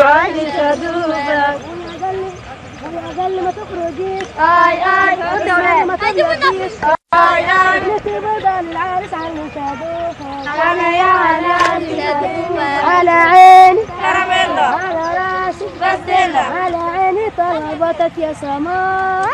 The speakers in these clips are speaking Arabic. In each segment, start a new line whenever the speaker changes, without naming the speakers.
عادي شدوبك أقل ما تخرجيش والدولة ما تبلغيش نسيب بدل العرس عن شدوبك أنا يا على عيني على راسي على عيني طلبتك يا سماء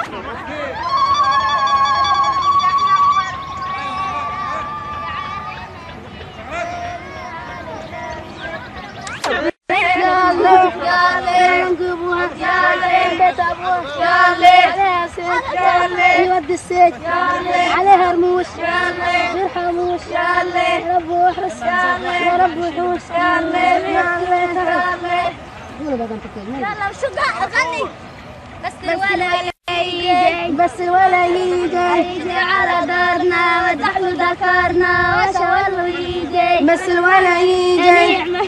يودي السجن عليها رموش غير حموش يا رب وحرس يا رب وحوش
يلا وشو اغني
بس الولا يجي على دارنا ودحلو ذكرنا وشوالو يجي بس الولا يجي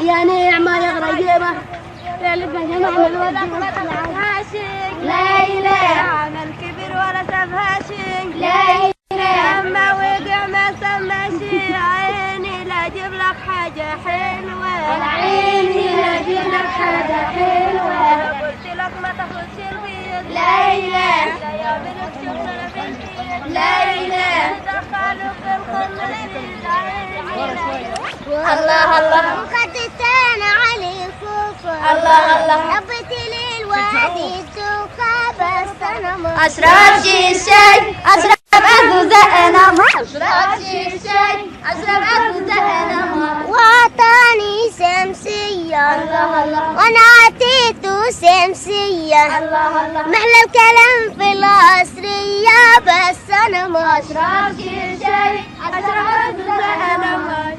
يا نعمة يا غريبة يا لبنى جمال
لا إله
عمل كبير ولا سابها شي
لا إله
أما وقع ما سماشي عيني لا أجيب لك حاجة حلوة
عيني لا أجيب لك حاجة حلوة
قلت لك ما تاخدش البيض
لا إله
لا يعملوا شغل في البيت
لا إله
دخلوا في الخمر
الله الله
مخدتنا علي فوفا
الله
ربيت لي الوادي السوقة بس أنا ما
أشرب شيشي أشرب أجزاءنا أشرب شيشي أشرب أجزاءنا
وعطاني شمسية
الله
وأنا عطيته شمسية
الله
محلى الكلام في العصرية بس أنا ما
أشرب شيشي أشرب أجزاءنا